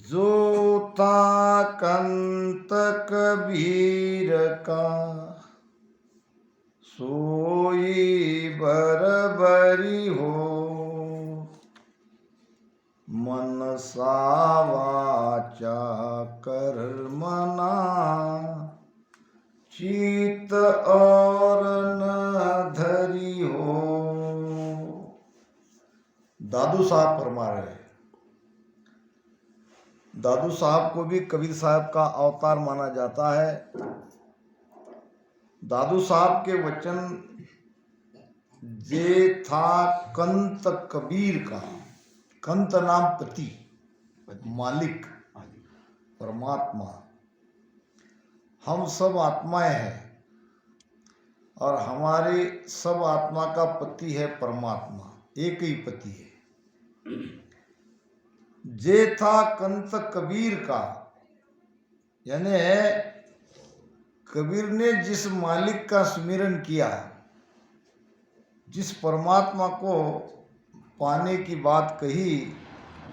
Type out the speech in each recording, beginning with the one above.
जो था कंत कबीर का, सोई बरबरी हो। मनसा वाचा कर्मणा, चित और न धरी हो। दादू साहब फरमा रहे हैं। दादू साहब को भी कबीर साहब का अवतार माना जाता है। दादू साहब के वचन जे था कंत कबीर का। कंत नाम पति, मालिक, परमात्मा। हम सब आत्माएं हैं और हमारे सब आत्मा का पति है परमात्मा, एक ही पति है। जे था कंत कबीर का, यानी कबीर ने जिस मालिक का सुमिरन किया, जिस परमात्मा को पाने की बात कही,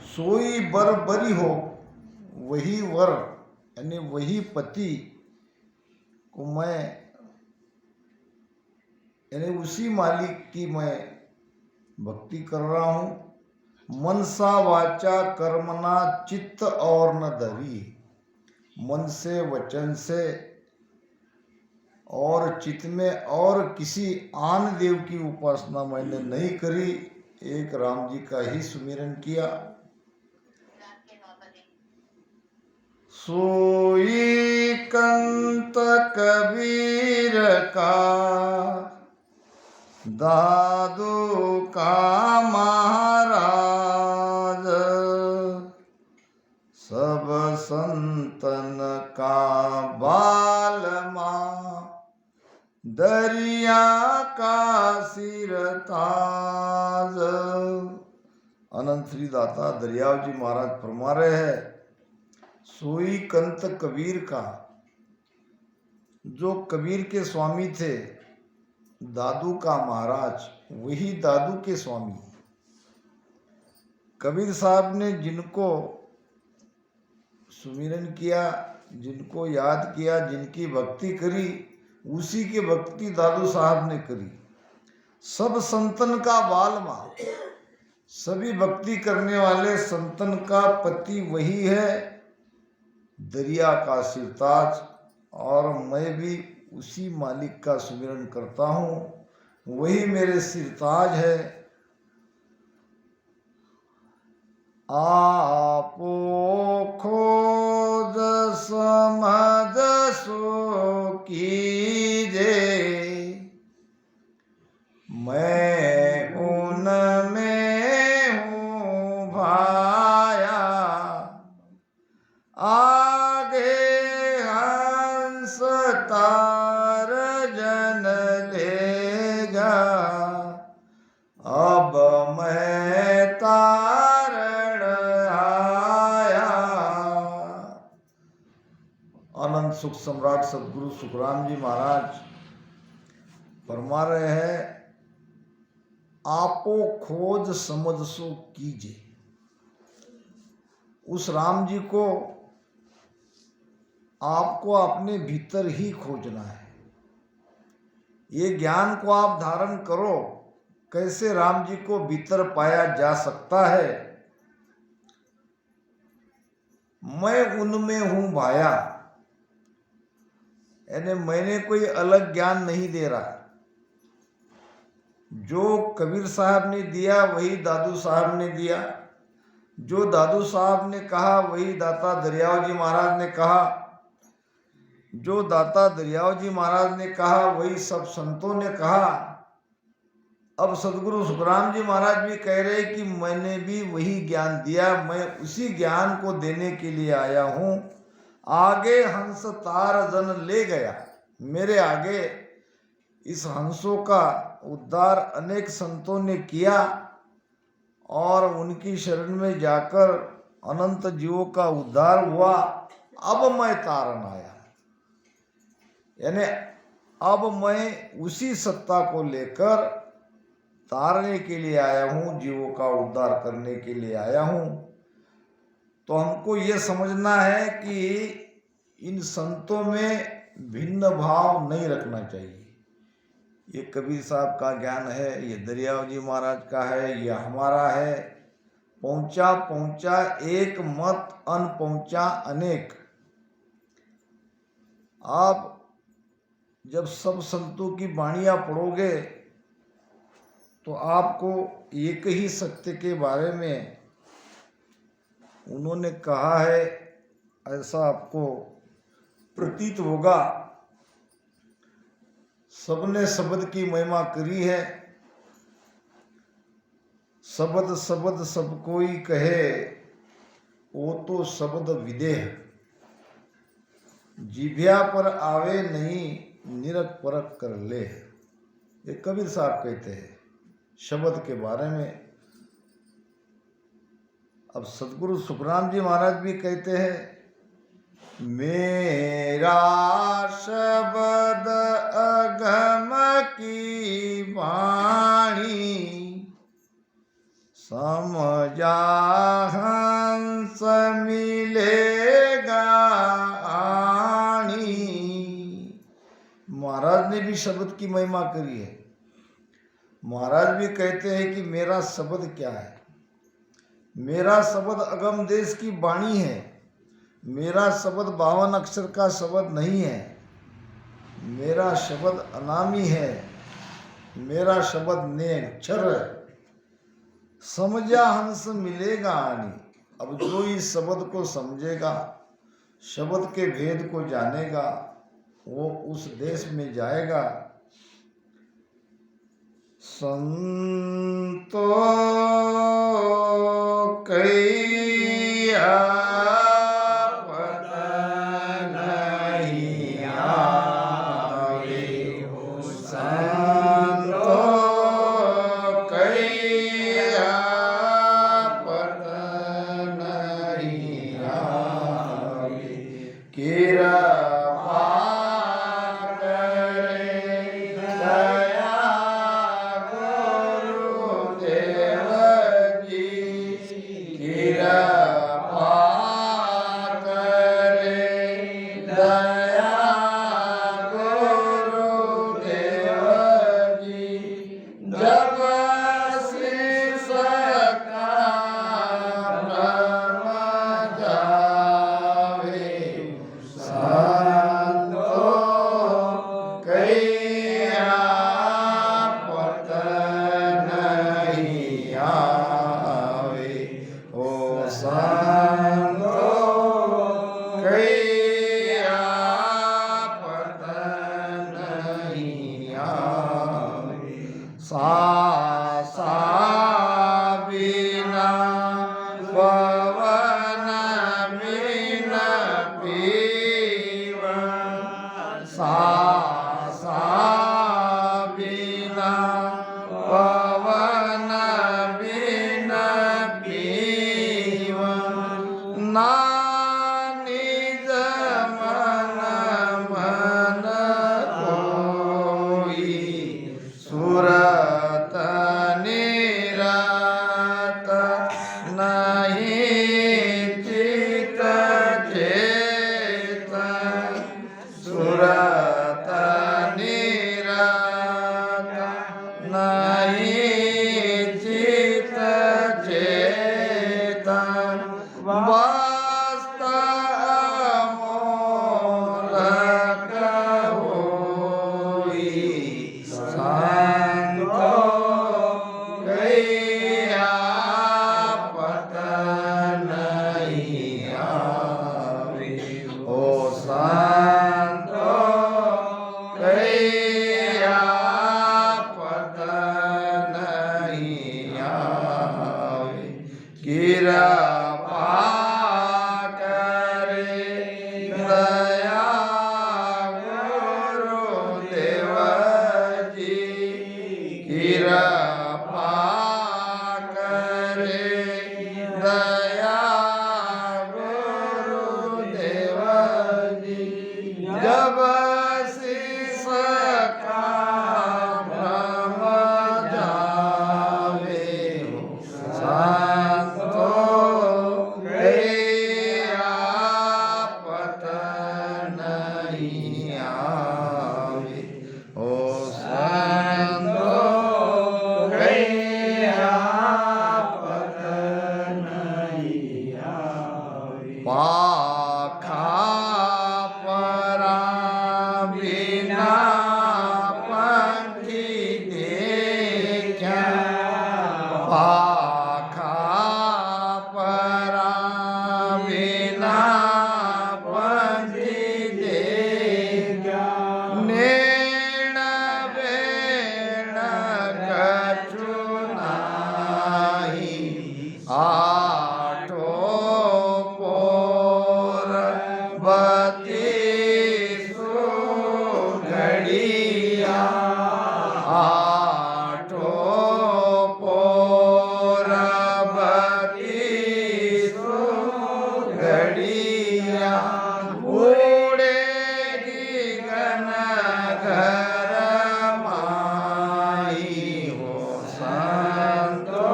सोई बर बरी हो, वही वर यानी वही पति को मैं, यानी उसी मालिक की मैं भक्ति कर रहा हूँ। मनसा वाचा कर्मणा चित्त और न धरी। मन से, वचन से और चित्त में और किसी आन देव की उपासना मैंने नहीं करी, एक राम जी का ही सुमिरन किया। सोई कंत कबीर का, दादू का महाराज, सब संतन का बालमा, दरिया का सिरताज। अनंत श्री दाता दरियाव जी महाराज फरमा रहे हैं, सोई कंत कबीर का, जो कबीर के स्वामी थे, दादू का महाराज, वही दादू के स्वामी। कबीर साहब ने जिनको सुमिरन किया, जिनको याद किया, जिनकी भक्ति करी, उसी की भक्ति दादू साहब ने करी। सब संतन का बालमा, सभी भक्ति करने वाले संतन का पति वही है, दरिया का सिरताज। और मैं भी उसी मालिक का सुमिरन करता हूँ, वही मेरे सिरताज है। आपो खोज समझ सो कीजे, मैं उनमें हूँ भाया। आगे हंस तार जन लेगा, अब मैं तारण आया। अनंत सुख सम्राट सदगुरु सुखराम जी महाराज फरमा रहे हैं, आपो खोज समझ सो कीजिए। उस राम जी को आपको अपने भीतर ही खोजना है। ये ज्ञान को आप धारण करो, कैसे राम जी को भीतर पाया जा सकता है। मैं उनमें हूं भाया, यानी मैंने कोई अलग ज्ञान नहीं दे रहा। जो कबीर साहब ने दिया वही दादू साहब ने दिया, जो दादू साहब ने कहा वही दाता दरियाव जी महाराज ने कहा, जो दाता दरियाव जी महाराज ने कहा वही सब संतों ने कहा। अब सदगुरु सुखराम जी महाराज भी कह रहे कि मैंने भी वही ज्ञान दिया, मैं उसी ज्ञान को देने के लिए आया हूँ। आगे हंस तार जन ले गया, मेरे आगे इस हंसों का उद्धार अनेक संतों ने किया और उनकी शरण में जाकर अनंत जीवों का उद्धार हुआ। अब मैं तारण आया, यानी अब मैं उसी सत्ता को लेकर तारने के लिए आया हूँ, जीवों का उद्धार करने के लिए आया हूँ। तो हमको ये समझना है कि इन संतों में भिन्न भाव नहीं रखना चाहिए। ये कबीर साहब का ज्ञान है, ये दरियाव जी महाराज का है, ये हमारा है। पहुंचा पहुंचा एक मत, अन पहुंचा अनेक। आप जब सब संतों की बाणियां पढ़ोगे तो आपको एक ही सत्य के बारे में उन्होंने कहा है ऐसा आपको प्रतीत होगा। सबने शब्द की महिमा करी है। शब्द शब्द सब कोई कहे, वो तो शब्द विदेह। जिभ्या पर आवे नहीं, निरख परख कर ले। ये कबीर साहब कहते हैं शब्द के बारे में। अब सदगुरु सुखराम जी महाराज भी कहते हैं, मेरा शब्द अगम की वाणी, समझा हंस मिलेगा आणी। महाराज ने भी शब्द की महिमा करी है। महाराज भी कहते हैं कि मेरा शब्द क्या है। मेरा शब्द अगम देश की वाणी है। मेरा शब्द 52 अक्षर का शब्द नहीं है। मेरा शब्द अनामी है। मेरा शब्द नेक्षर है। समझा हंस मिलेगा आनी। अब जो इस शब्द को समझेगा, शब्द के भेद को जानेगा, वो उस देश में जाएगा। संतो कैया पाखा परा बिना पंजी दे नेण बेण कछु नाही आठो पोर बत्तीसो घड़िया आठो पोर बत्तीसो घड़िया उड़ेगी गन घर माई हो संतो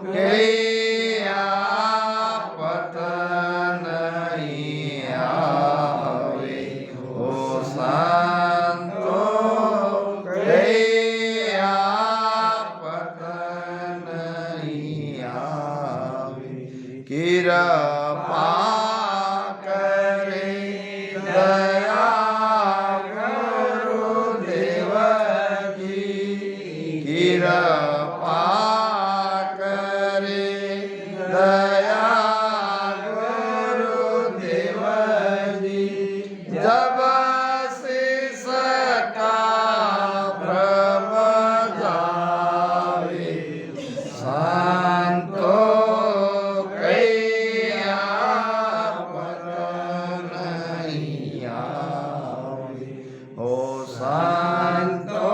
गैया पतन नहीं आवे हो संतो गैया पतन नहीं आवे कृपा करे दया गुरुदेव की कृपा करे दया गुरुदेव जी जब शिष का भ्रम जावे संतो कैया पतन नहीं आवे हो संतो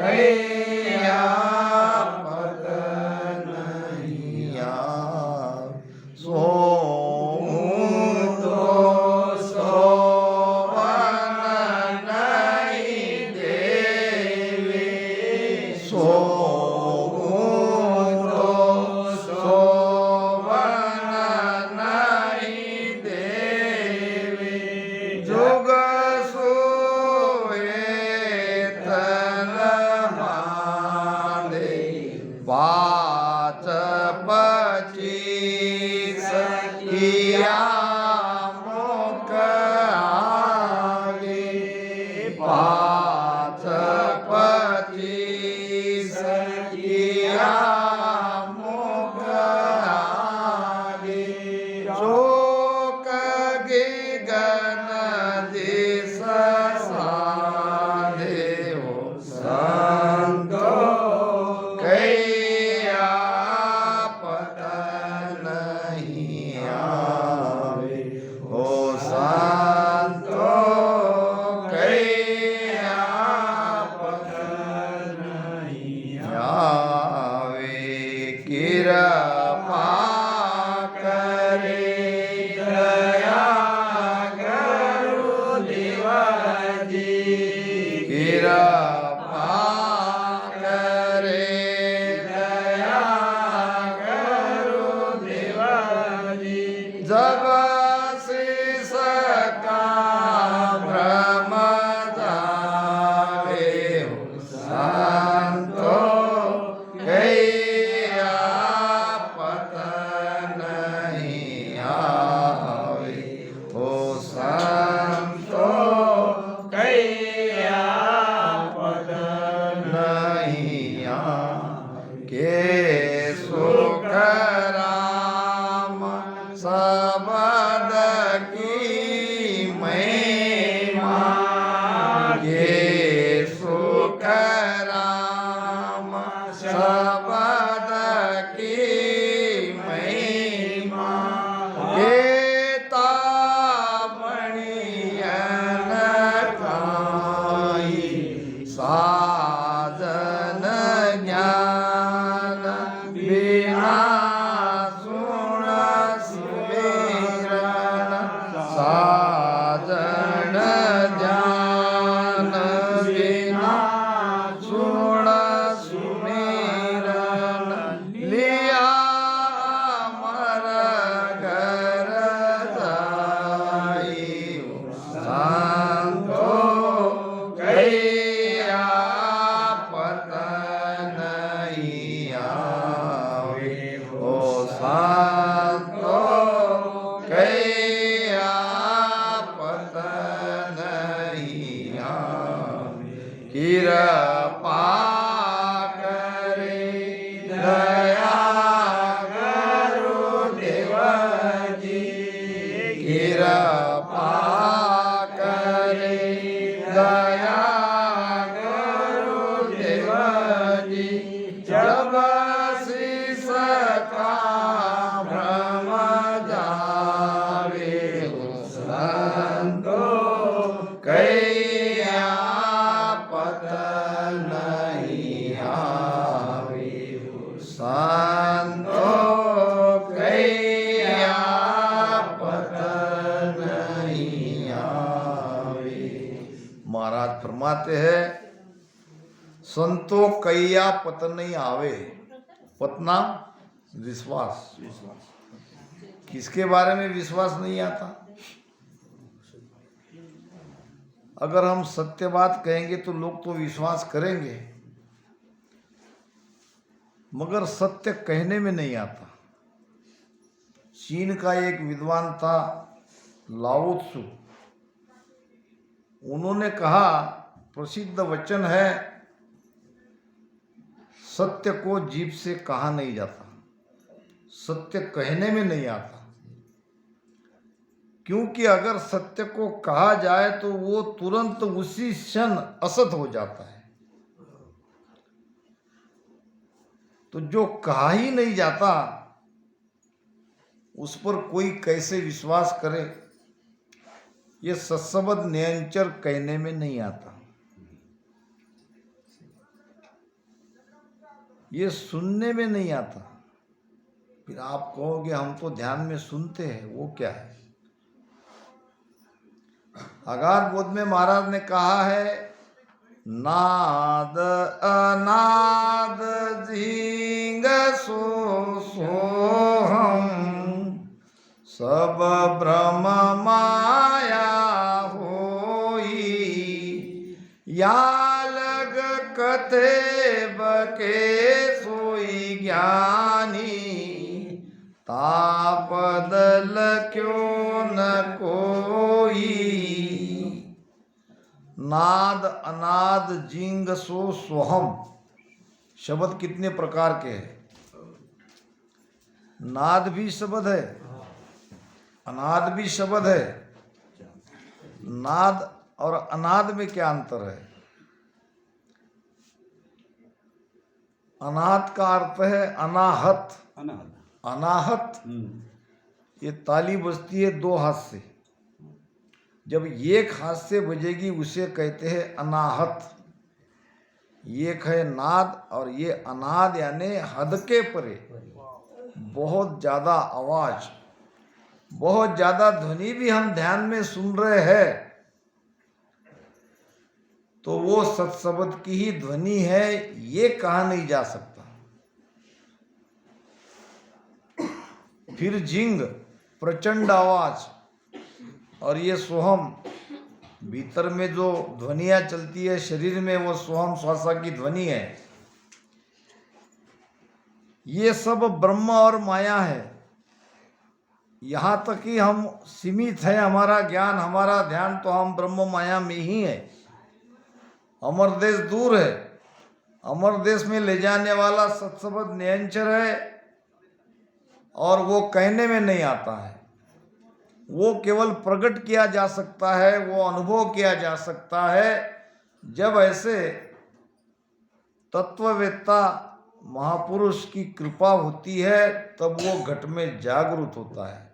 कैया पतन नहीं आवे सोऊतो सोवन नहीं देवे सोऊतो सोवन नहीं देवे जुग सोए तन माने पाँच पच्चीस किया मुख आगे पाँच पच्चीस किया मुख आगे शोक गगन दिस साधे हो संतो कैया पतन नहीं आवे हो संतो कैया पतन नहीं आवे कृपा करे दया गुरुदेव जी कृपा करे दया गुरुदेव जी जब शिष का भ्रम जावे हो संतो कैया पतन नहीं आवे हो संतो कैया पतन नहीं आवे के सुख राम सबद की महिमा के सुख राम सबद की महिमा गीता मणियन खाई साधन ज्ञान बिना सुन सुमिरन साधन ज्ञान बिना सुन सुमिरन लिया दया गुरुदेव जी कृपा करे दया गुरुदेव जी जब शीश का भ्रम जावे संतो कैया पत नहीं आवे संतो कैया पत नहीं आवे। महाराज फरमाते हैं संतो कैया पत नहीं आवे। पतना विश्वास, किसके बारे में विश्वास नहीं आता? अगर हम सत्य बात कहेंगे तो लोग तो विश्वास करेंगे, मगर सत्य कहने में नहीं आता। चीन का एक विद्वान था लाओ त्सु, उन्होंने कहा, प्रसिद्ध वचन है, सत्य को जीभ से कहा नहीं जाता, सत्य कहने में नहीं आता। क्योंकि अगर सत्य को कहा जाए तो वो तुरंत उसी क्षण असत हो जाता है। तो जो कहा ही नहीं जाता उस पर कोई कैसे विश्वास करे? ये सत्सबद नियंचर कहने में नहीं आता, ये सुनने में नहीं आता। फिर आप कहोगे हम तो ध्यान में सुनते हैं, वो क्या है? अगाध बोध में महाराज ने कहा है, नाद अनाद जिंग सो सोहम सब ब्रह्म माया होई या लग कथे बके सोई ज्ञानी तापदल क्यों न कोई। नाद अनाद जिंग सो सोहम शब्द कितने प्रकार के हैं? नाद भी शब्द है, अनाद भी शब्द है। नाद और अनाद में क्या अंतर है? अनाद का अर्थ है अनाहत। अनाहत ये ताली बजती है दो हाथ से, जब एक हाथ से बजेगी उसे कहते हैं अनाहत। एक है नाद और ये अनाद यानी हद के परे, बहुत ज्यादा आवाज, बहुत ज्यादा ध्वनि भी हम ध्यान में सुन रहे हैं तो वो सत्शब्द की ही ध्वनि है, ये कहा नहीं जा सकता। फिर जिंग प्रचंड आवाज, और ये सोहम भीतर में जो ध्वनियां चलती है शरीर में, वो सोहम श्वासा की ध्वनि है। ये सब ब्रह्म और माया है। यहां तक कि हम सीमित है, हमारा ज्ञान हमारा ध्यान तो हम ब्रह्म माया में ही है। अमर देश दूर है, अमर देश में ले जाने वाला सत्शब्द नियंचर है और वो कहने में नहीं आता है, वो केवल प्रकट किया जा सकता है, वो अनुभव किया जा सकता है। जब ऐसे तत्ववेत्ता महापुरुष की कृपा होती है तब वो घट में जागृत होता है।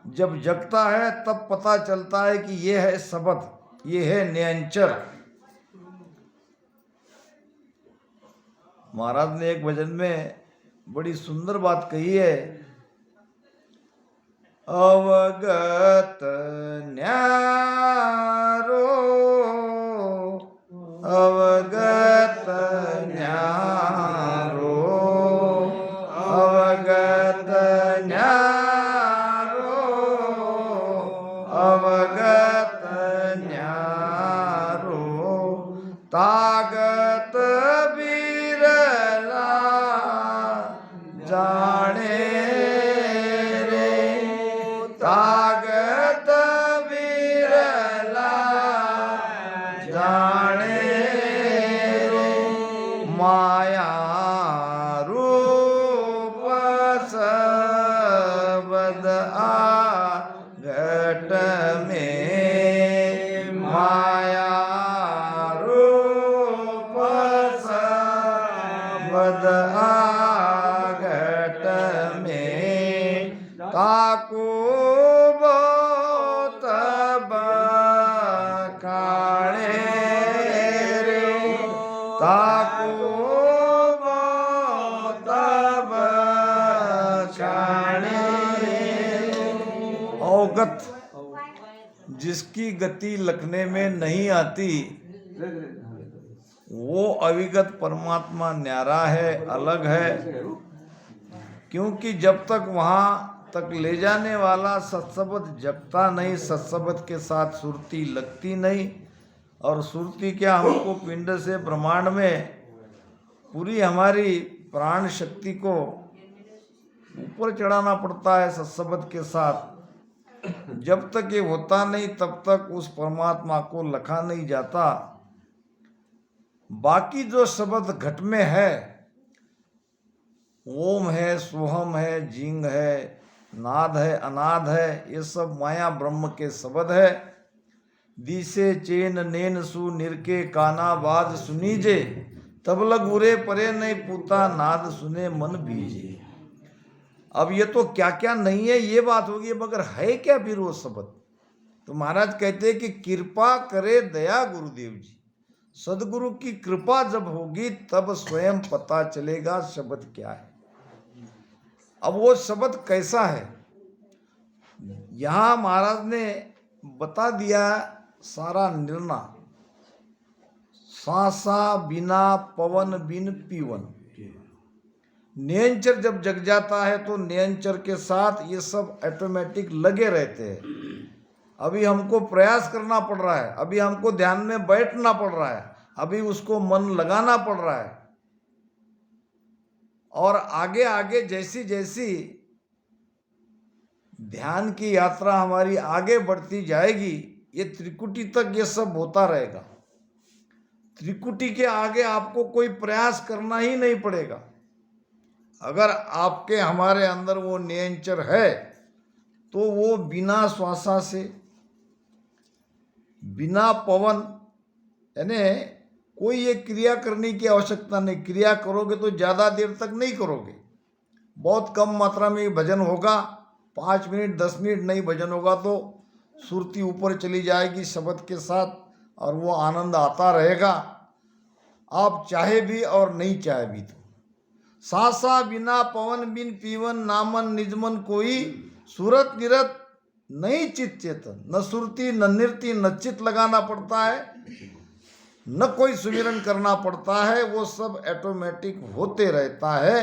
जब जगता है तब पता चलता है कि ये है शब्द, ये है नियंचर। महाराज ने एक भजन में बड़ी सुंदर बात कही है, अवगत न्यारो अवगत न्यारो अवगत न्यारो अवगत न्यारो तागत बिरला जाने तागत बिरला जाने माया घट में ताको तब काणे रे ताको तब काणे अवगत जिसकी गति लखने में नहीं आती वो अविगत परमात्मा न्यारा है, अलग है। क्योंकि जब तक वहां तक ले जाने वाला सत्सबद जगता नहीं, सत्सबद के साथ सुरती लगती नहीं। और सुरती क्या, हमको पिंड से ब्रह्मांड में पूरी हमारी प्राण शक्ति को ऊपर चढ़ाना पड़ता है सत्सबद के साथ। जब तक ये होता नहीं तब तक उस परमात्मा को लखा नहीं जाता। बाकी जो शब्द घट में है, ओम है, सोहम है, जिंग है, नाद है, अनाद है, ये सब माया ब्रह्म के शब्द है। दिसे चेन नेन सु निरके काना बाज सुनीजे तबल गुरे परे नहीं पूता नाद सुने मन बीजे। अब ये तो क्या क्या नहीं है ये बात होगी, मगर है क्या फिर वो शब्द? तो महाराज कहते हैं कि कृपा करे दया गुरुदेव जी। सदगुरु की कृपा जब होगी तब स्वयं पता चलेगा शब्द क्या है। अब वो शब्द कैसा है, यहां महाराज ने बता दिया सारा निर्णय। सांसा बिना पवन बिन पीवन। नियंचर जब जग जाता है तो नियंचर के साथ ये सब ऑटोमेटिक लगे रहते हैं। अभी हमको प्रयास करना पड़ रहा है, अभी हमको ध्यान में बैठना पड़ रहा है, अभी उसको मन लगाना पड़ रहा है। और आगे आगे जैसी जैसी ध्यान की यात्रा हमारी आगे बढ़ती जाएगी, ये त्रिकुटी तक ये सब होता रहेगा। त्रिकुटी के आगे आपको कोई प्रयास करना ही नहीं पड़ेगा। अगर आपके हमारे अंदर वो नियंचर है तो वो बिना श्वासा से, बिना पवन, यानी कोई ये क्रिया करने की आवश्यकता नहीं। क्रिया करोगे तो ज़्यादा देर तक नहीं करोगे, बहुत कम मात्रा में भजन होगा, 5 मिनट 10 मिनट नहीं भजन होगा तो सुरती ऊपर चली जाएगी शब्द के साथ और वो आनंद आता रहेगा, आप चाहे भी और नहीं चाहे भी। तो सासा बिना पवन बिन पीवन नामन निजमन कोई सूरत निरत नहीं चित चेतन। न सुरती न नृत्य न चित लगाना पड़ता है, न कोई सुमिरन करना पड़ता है, वो सब ऑटोमेटिक होते रहता है।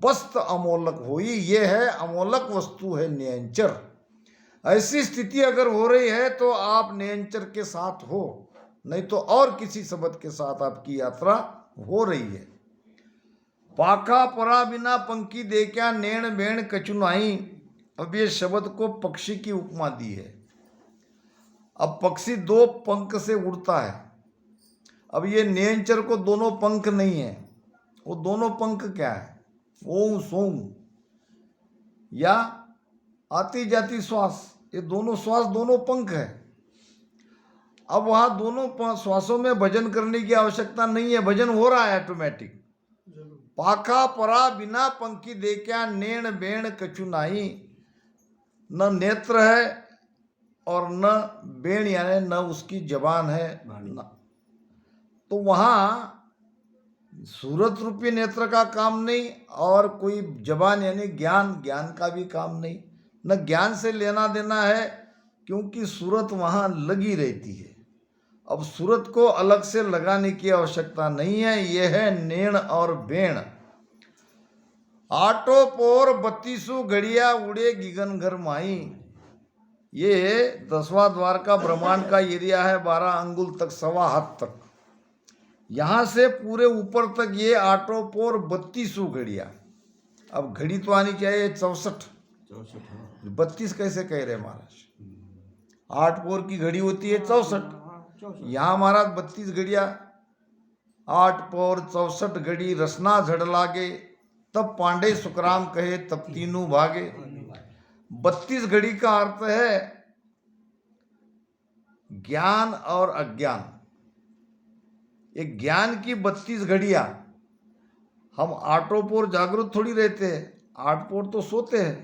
वस्त अमोलक होई, ये है अमोलक वस्तु है नियंचर। ऐसी स्थिति अगर हो रही है तो आप नियंचर के साथ हो, नहीं तो और किसी शब्द के साथ आपकी यात्रा हो रही है। पाखा परा बिना पंखी देखा नैण बेण कचुनाई। अब ये शब्द को पक्षी की उपमा दी है। अब पक्षी 2 पंख से उड़ता है। अब ये नियंचर को दोनों पंख नहीं है, वो दोनों पंख क्या है, ओम सोम या आती जाती श्वास, ये दोनों श्वास दोनों पंख है। अब वहां दोनों श्वासों में भजन करने की आवश्यकता नहीं है, भजन हो रहा है ऑटोमेटिक। पाखा परा बिना पंखी देखा नैण बेण कछु नाही। न नेत्र है और न बेण यानी न उसकी जबान है न, तो वहां सूरत रूपी नेत्र का काम नहीं और कोई जबान यानी ज्ञान का भी काम नहीं। न ज्ञान से लेना देना है क्योंकि सूरत वहां लगी रहती है। अब सूरत को अलग से लगाने की आवश्यकता नहीं है, यह है नेण और बेण। आटो पोर 32 घड़िया उड़े गिगन घर माई। ये 10वां द्वार का ब्रह्मांड का एरिया है, 12 अंगुल तक, 1.25 हाथ तक। यहां से पूरे ऊपर तक ये आटो पोर 32 घड़िया। अब घड़ी तो आनी चाहिए 64, 32 कैसे कह रहे महाराज? 8 पोर की घड़ी होती है 64, यहाँ महाराज 32 घड़िया। 8 पोर 64 घड़ी रसना झड़ लागे, तब पांडे सुखराम कहे तब तीनों भागे। 32 घड़ी का अर्थ है ज्ञान और अज्ञान। एक ज्ञान की 32 घड़ियां हम आठों पोर जागृत थोड़ी रहते हैं, 8 पोर तो सोते हैं।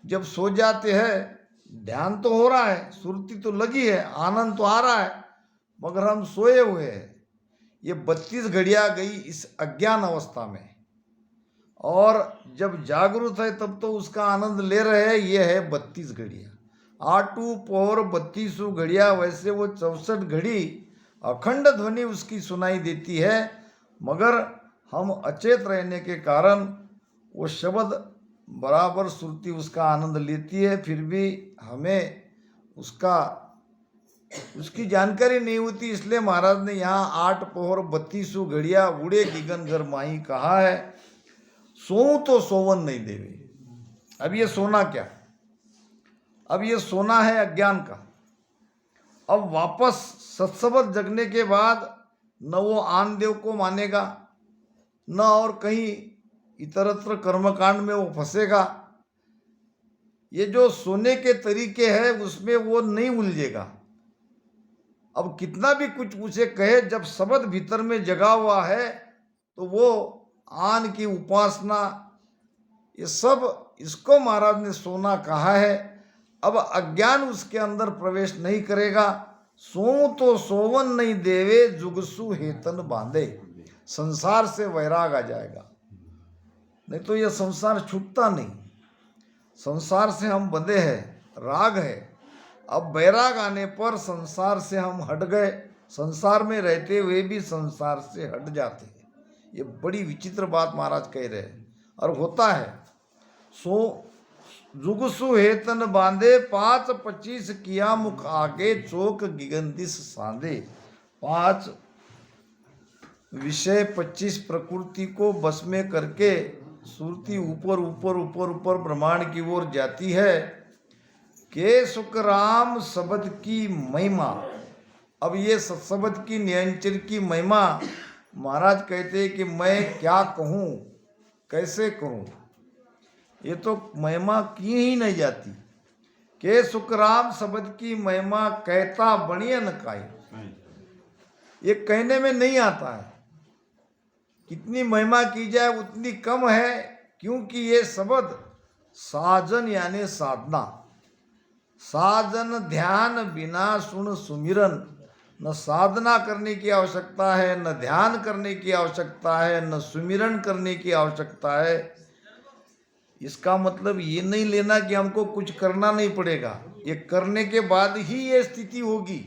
जब सो जाते हैं ध्यान तो हो रहा है, सुरती तो लगी है, आनंद तो आ रहा है, मगर हम सोए हुए हैं। ये 32 घड़ियां गई इस अज्ञान अवस्था में, और जब जागृत है तब तो उसका आनंद ले रहे हैं। ये है 32 घड़ियां, 8 पोर 32 घड़ियां। वैसे वो 64 घड़ी अखंड ध्वनि उसकी सुनाई देती है, मगर हम अचेत रहने के कारण वो शब्द बराबर सुरती उसका आनंद लेती है, फिर भी हमें उसकी जानकारी नहीं होती। इसलिए महाराज ने यहाँ 8 पोहर 32 घड़िया उड़े गिगन घर माही कहा है। सोऊं तो सोवन नहीं देवे। अब ये सोना क्या? अब ये सोना है अज्ञान का। अब वापस सत्सबद जगने के बाद न वो आन देव को मानेगा, न और कहीं इतरत्र कर्मकांड में वो फंसेगा। ये जो सोने के तरीके हैं उसमें वो नहीं उलझेगा। अब कितना भी कुछ उसे कहे, जब शब्द भीतर में जगा हुआ है तो वो आन की उपासना, ये सब, इसको महाराज ने सोना कहा है। अब अज्ञान उसके अंदर प्रवेश नहीं करेगा। सोऊं तो सोवन नहीं देवे, जुगसु हेतन बांधे। संसार से वैराग आ जाएगा, नहीं तो यह संसार छूटता नहीं। संसार से हम बंधे हैं, राग है। अब वैराग आने पर संसार से हम हट गए, संसार में रहते हुए भी संसार से हट जाते हैं। ये बड़ी विचित्र बात महाराज कह रहे हैं, और होता है। सो जुगसु हेतन बांधे, 5-25 किया मुख आगे, चौक गिगंदिस सांधे। 5 विषय 25 प्रकृति को बस में करके सुरती ऊपर ऊपर ऊपर ऊपर ब्रह्मांड की ओर जाती है। के सुखराम शब्द की महिमा। अब ये शब्द की नियंचर की महिमा महाराज कहते हैं कि मैं क्या कहूँ, कैसे करूँ, ये तो महिमा की ही नहीं जाती। के सुखराम शब्द की महिमा कहता बनियन काई, ये कहने में नहीं आता है। कितनी महिमा की जाए उतनी कम है, क्योंकि ये शब्द साजन यानी साधना, साजन ध्यान बिना सुन सुमिरन। न साधना करने की आवश्यकता है, न ध्यान करने की आवश्यकता है, न सुमिरन करने की आवश्यकता है। इसका मतलब ये नहीं लेना कि हमको कुछ करना नहीं पड़ेगा, ये करने के बाद ही ये स्थिति होगी।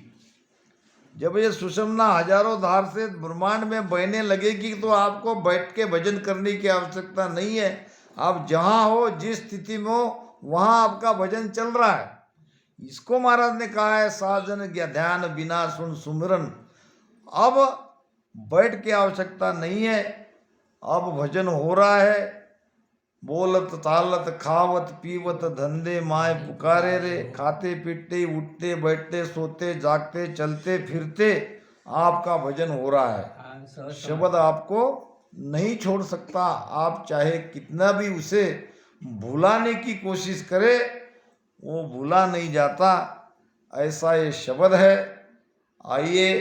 जब ये सुषुम्ना हजारों धार से ब्रह्मांड में बहने लगेगी तो आपको बैठ के भजन करने की आवश्यकता नहीं है। आप जहाँ हो, जिस स्थिति में हो, वहाँ आपका भजन चल रहा है। इसको महाराज ने कहा है साजन ध्यान बिना सुन सुमिरन। अब बैठ के आवश्यकता नहीं है, अब भजन हो रहा है। बोलत तालत खावत पीवत धंधे माए पुकारे रे। खाते पीते उठते बैठते सोते जागते चलते फिरते आपका भजन हो रहा है। शब्द आपको नहीं छोड़ सकता। आप चाहे कितना भी उसे भुलाने की कोशिश करे, वो भूला नहीं जाता। ऐसा ये शब्द है। आइए